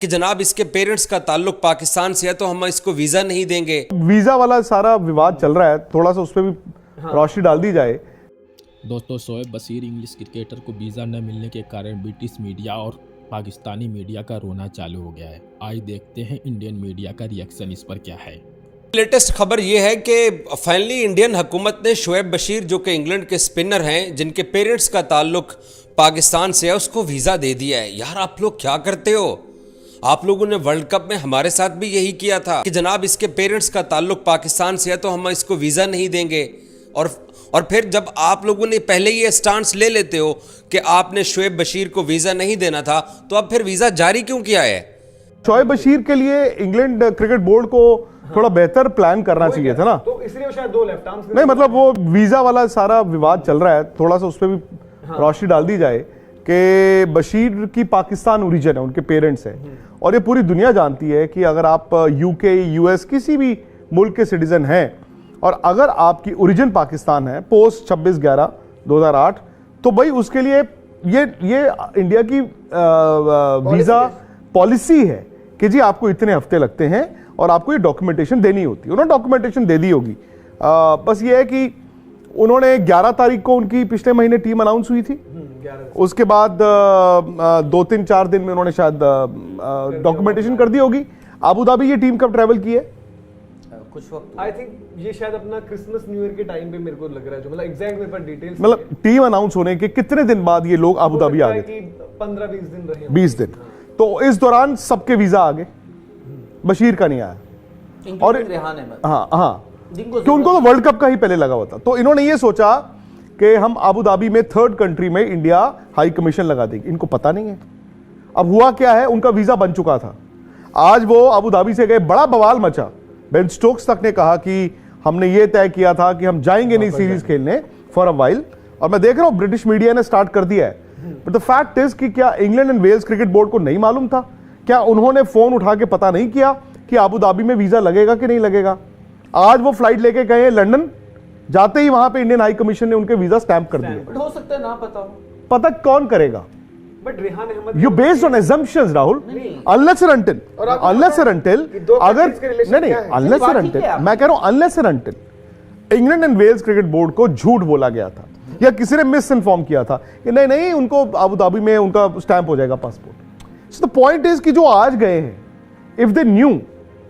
कि जनाब इसके पेरेंट्स का ताल्लुक पाकिस्तान से है तो हम इसको वीजा नहीं देंगे। वीजा वाला सारा विवाद चल रहा है, थोड़ा सा उस पर भी रोशनी डाल दी जाए। दोस्तों, शोएब बशीर इंग्लिश क्रिकेटर को वीज़ा न मिलने के कारण ब्रिटिश मीडिया और पाकिस्तानी मीडिया का रोना चालू हो गया है। आज देखते हैं इंडियन मीडिया का रिएक्शन इस पर क्या है। लेटेस्ट खबर यह है कि फाइनली इंडियन हुकूमत ने शोएब बशीर जो कि इंग्लैंड के स्पिनर हैं, जिनके पेरेंट्स का ताल्लुक पाकिस्तान से है, उसको वीज़ा दे दिया है। यार आप लोग क्या करते हो? आप लोगों ने वर्ल्ड कप में हमारे साथ भी यही किया था कि जनाब इसके पेरेंट्स का ताल्लुक पाकिस्तान से है तो हम इसको वीज़ा नहीं देंगे। और फिर जब आप लोगों ने पहले ये स्टांस ले लेते हो कि आपने शोएब बशीर को वीज़ा नहीं देना था, तो अब फिर वीज़ा जारी क्यों किया है? शोएब बशीर के लिए इंग्लैंड क्रिकेट बोर्ड को थोड़ा बेहतर प्लान करना चाहिए था ना, तो इसलिए शायद दो लेफ्ट आर्म्स नहीं मतलब वो वीजा वाला सारा विवाद चल रहा है, थोड़ा सा उस पर भी रोशनी डाल दी जाए कि बशीर की पाकिस्तान ओरिजिन है, उनके पेरेंट्स हैं। और ये पूरी दुनिया जानती है कि अगर आप यूके, यूएस किसी भी मुल्क के सिटीजन हैं और अगर आपकी ओरिजिन पाकिस्तान है पोस्ट 26/11/2008, तो भाई उसके लिए ये इंडिया की वीजा पॉलिसी है कि जी आपको इतने हफ्ते लगते हैं और आपको ये डॉक्यूमेंटेशन देनी होती है। उन्होंने डॉक्यूमेंटेशन दे दी होगी। बस ये है कि उन्होंने 11 तारीख को उनकी पिछले महीने टीम अनाउंस हुई थी, उसके बाद 2-3-4 दिन में उन्होंने शायद डॉक्यूमेंटेशन कर दी होगी। अबू धाबी ये टीम कब ट्रैवल की है? कुछ वक्त आई थिंक ये शायद अपना क्रिसमस न्यू ईयर के टाइम पे मेरे को लग रहा है, जो मतलब एग्जैक्ट मेरे पास डिटेल्स मतलब टीम अनाउंस होने के कितने दिन बाद ये लोग अबू धाबी आ गए? 15-20 दिन रहे, 20 दिन। तो इस दौरान सबके वीजा आ गए, बशीर का नहीं आया। और रेहान अहमद, हाँ कि उनको तो वर्ल्ड कप का ही पहले लगा हुआ था। तो इन्होंने ये सोचा कि हम अबू धाबी में थर्ड कंट्री में इंडिया हाई कमीशन लगा देंगे। इनको पता नहीं है। अब हुआ क्या है, उनका वीजा बन चुका था। आज वो अबू धाबी से गए, बड़ा बवाल मचा। बेन स्टोक्स तक ने कहा कि हमने ये तय किया था कि हम जाएंगे नहीं सीरीज खेलने फॉर अ वाइल। और मैं देख रहा हूं ब्रिटिश मीडिया ने स्टार्ट कर दिया है। बट द फैक्ट इज कि क्या England and Wales cricket board को नहीं मालूम था? क्या उन्होंने फोन उठा के पता नहीं किया कि अबू धाबी में वीजा लगेगा कि नहीं लगेगा? आज वो फ्लाइट लेके गए लंदन, जाते ही वहां पे इंडियन हाई कमीशन ने उनके वीजा स्टैंप कर दिए। हो सकता है ना पता हो, पता कौन करेगा? But Rehan Ahmed you based on assumptions Rahul, unless and until अगर नहीं अनलेस एंड अनटिल, मैं कह रहा हूं unless and until England and Wales cricket board को झूठ बोला गया था या किसी ने मिस इन्फॉर्म किया था कि नहीं उनको अबू धाबी में उनका स्टैंप हो जाएगा passport. So the point is कि जो आज गए हैं, इफ दे न्यू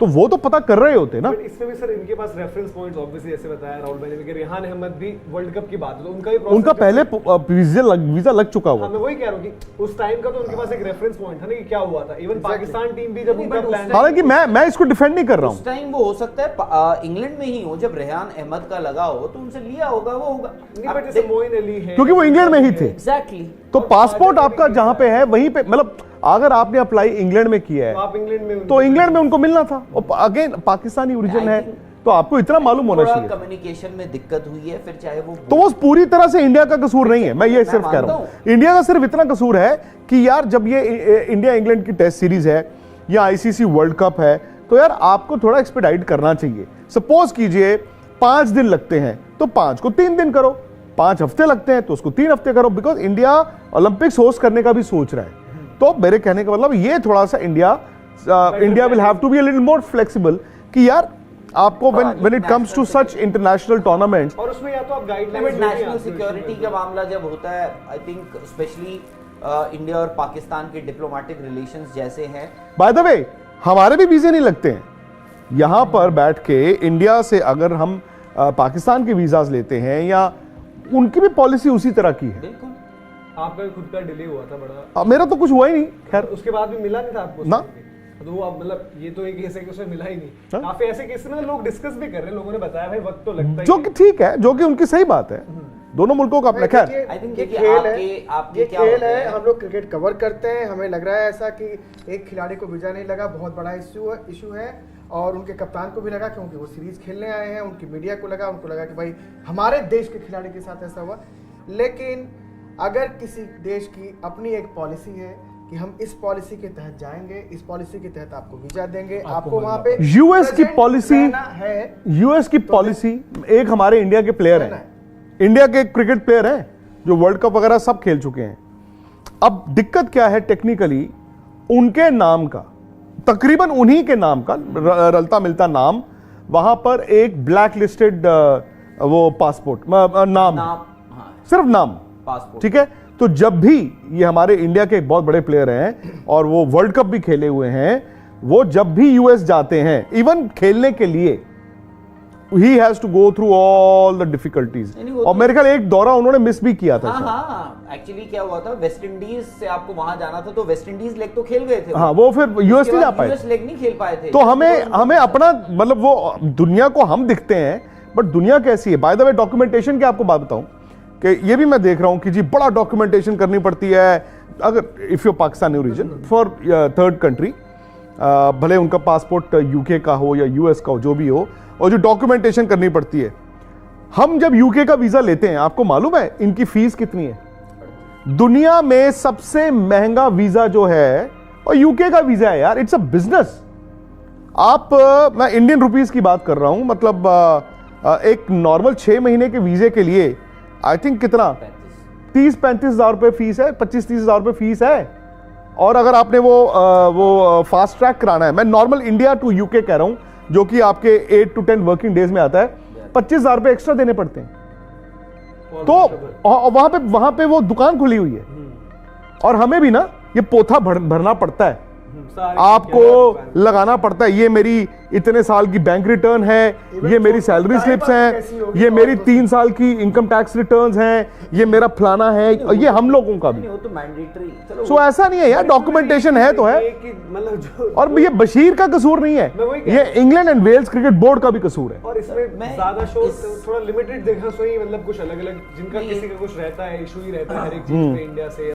तो वो तो पता कर रहे होते ना। बट इसमें भी सर इनके पास रेफरेंस पॉइंट्स ऑब्वियसली ऐसे बताया राहुल भाई ने कि रेहान अहमद भी वर्ल्ड कप की बात है, तो उनका भी उनका पहले वीजा लग चुका हुआ। मैं वही कह रहा हूं कि उस टाइम का तो उनके पास एक रेफरेंस पॉइंट था ना कि क्या हुआ था। इवन पाकिस्तान टीम भी जब उनका प्लान, हालांकि मैं इसको डिफेंड नहीं कर रहा हूं। उस टाइम वो हो सकता है इंग्लैंड में ही हो, जब रेहान अहमद का लगा हो तो उनसे लिया होगा, वो होगा। बट जैसे मोइन अली है, क्योंकि वो इंग्लैंड में ही थे। एग्जैक्टली। तो पासपोर्ट आपका जहां पे है वहीं पे, मतलब अगर आपने अप्लाई इंग्लैंड में किया है आप इंग्लैंड में, तो इंग्लैंड में उनको मिलना था। और अगेन पाकिस्तानी ओरिजिन है तो आपको इतना मालूम होना चाहिए। कम्युनिकेशन में दिक्कत हुई है, फिर चाहे वो तो वो पूरी तरह से इंडिया का कसूर नहीं है। मैं ये सिर्फ कह रहा हूं इंडिया का सिर्फ इतना कसूर है कि यार जब ये इंडिया इंग्लैंड की टेस्ट सीरीज है या आईसीसी वर्ल्ड कप है, तो यार आपको थोड़ा एक्सपेडाइट करना चाहिए। सपोज कीजिए 5 दिन लगते हैं तो 5 को 3 दिन करो, 5 हफ्ते लगते हैं तो उसको 3 हफ्ते करो, बिकॉज इंडिया ओलंपिक्स होस्ट करने का भी सोच रहा है। तो मेरे कहने का मतलब ये थोड़ा सा India will have to be a little more flexible कि यार आपको when it comes to such international tournaments, और उसमें या तो आप गाइडलाइंस नेशनल सिक्योरिटी का मामला जब होता है, आई थिंक स्पेशली इंडिया और पाकिस्तान के डिप्लोमेटिक रिलेशंस जैसे हैं। बाय द वे हमारे भी वीजे नहीं लगते हैं। यहां पर बैठ के इंडिया से अगर हम पाकिस्तान के वीजाज लेते हैं या उनकी भी पॉलिसी उसी तरह की है। बिल्कुल। आपका खुद का डिले हुआ था बड़ा, मेरा तो कुछ हुआ ही नहीं, खैर उसके बाद भी मिला नहीं था आपको ना। तो वो अब मतलब ये तो एक केस है कि उसमें मिला ही नहीं। काफी ऐसे केस में लोग डिस्कस भी कर रहे हैं, लोगों ने बताया भाई वक्त तो लगता है, जो कि ठीक है, जो कि उनकी सही बात है। दोनों मुल्कों का अपना, खैर आई थिंक ये देखिए खेल है, आपके ये क्या खेल होता है। हम लोग क्रिकेट कवर करते हैं, हमें लग रहा है ऐसा कि एक खिलाड़ी को वीजा नहीं लगा, बहुत बड़ा इशू है और उनके कप्तान को भी लगा क्योंकि वो सीरीज खेलने आए हैं। उनकी मीडिया को लगा, उनको लगा कि भाई हमारे देश के खिलाड़ी के साथ ऐसा हुआ। लेकिन अगर किसी देश की अपनी एक पॉलिसी है कि हम इस पॉलिसी के तहत जाएंगे, इस पॉलिसी के तहत आपको वीजा देंगे, आपको वहां पे यूएस की पॉलिसी है, यूएस की पॉलिसी, एक हमारे इंडिया के प्लेयर हैं, इंडिया के क्रिकेट प्लेयर हैं जो वर्ल्ड कप वगैरह सब खेल चुके हैं। अब दिक्कत क्या है टेक्निकली, उनके नाम का तकरीबन उन्हीं के नाम का रलता मिलता नाम, वहां पर एक ब्लैक लिस्टेड वो पासपोर्ट नाम है। हाँ, सिर्फ नाम, पासपोर्ट। ठीक है। तो जब भी ये हमारे इंडिया के एक बहुत बड़े प्लेयर हैं और वो वर्ल्ड कप भी खेले हुए हैं, वो जब भी यूएस जाते हैं इवन खेलने के लिए, he has to go through all the difficulties. और मेरे ख्याल एक दौरा उन्होंने मिस भी किया था। हाँ, एक्चुअली क्या हुआ था, वेस्ट इंडीज से आपको वहां जाना था, तो वेस्ट इंडीज लेग तो खेल गए थे। हाँ, वो फिर यूएस नहीं जा पाए, यूएस लेग नहीं खेल पाए थे। तो हमें अपना मतलब वो दुनिया को हम दिखते हैं, बट दुनिया कैसी है। बाय द वे, डॉक्यूमेंटेशन की आपको बात बताऊं कि ये भी मैं देख रहा हूं कि जी बड़ा डॉक्यूमेंटेशन करनी पड़ती है अगर if you Pakistani origin for third country, भले उनका पासपोर्ट यूके का हो या यूएस का हो, जो भी हो, और जो डॉक्यूमेंटेशन करनी पड़ती है। हम जब यूके का वीजा लेते हैं, आपको मालूम है इनकी फीस कितनी है? दुनिया में सबसे महंगा वीजा जो है और यूके का वीजा है यार। It's a business. आप मैं इंडियन रुपीस की बात कर रहा हूं, मतलब एक नॉर्मल 6 महीने के वीजे के लिए आई थिंक कितना 30-35 हज़ार रुपये फीस है, 25-30 हज़ार रुपये फीस है। और अगर आपने वो फास्ट ट्रैक कराना है, मैं नॉर्मल इंडिया टू यूके कह रहा हूं, जो कि आपके 8 to 10 वर्किंग डेज में आता है, 25 हज़ार रुपये एक्स्ट्रा देने पड़ते हैं। तो वहां पे वो दुकान खुली हुई है और हमें भी ना ये पोथा भरना पड़ता है, आपको लगाना पड़ता है। ये मेरी इतने साल की बैंक रिटर्न है, ये मेरी सैलरी स्लिप्स हैं, ये मेरी 3 साल की इनकम टैक्स रिटर्न्स हैं, ये मेरा फलाना है, और ये हम लोगों का भी। वो तो मैंडेटरी। चलो, सो ऐसा नहीं है यार, डॉक्यूमेंटेशन है तो है। मतलब और ये बशीर का कसूर नहीं है, ये England and Wales cricket board का भी कसूर है। और इसमें ज्यादा शो थोड़ा लिमिटेड देखा, सो ही मतलब कुछ अलग अलग जिनका किसी का कुछ रहता है, इशू ही रहता है हर एक चीज पे इंडिया से।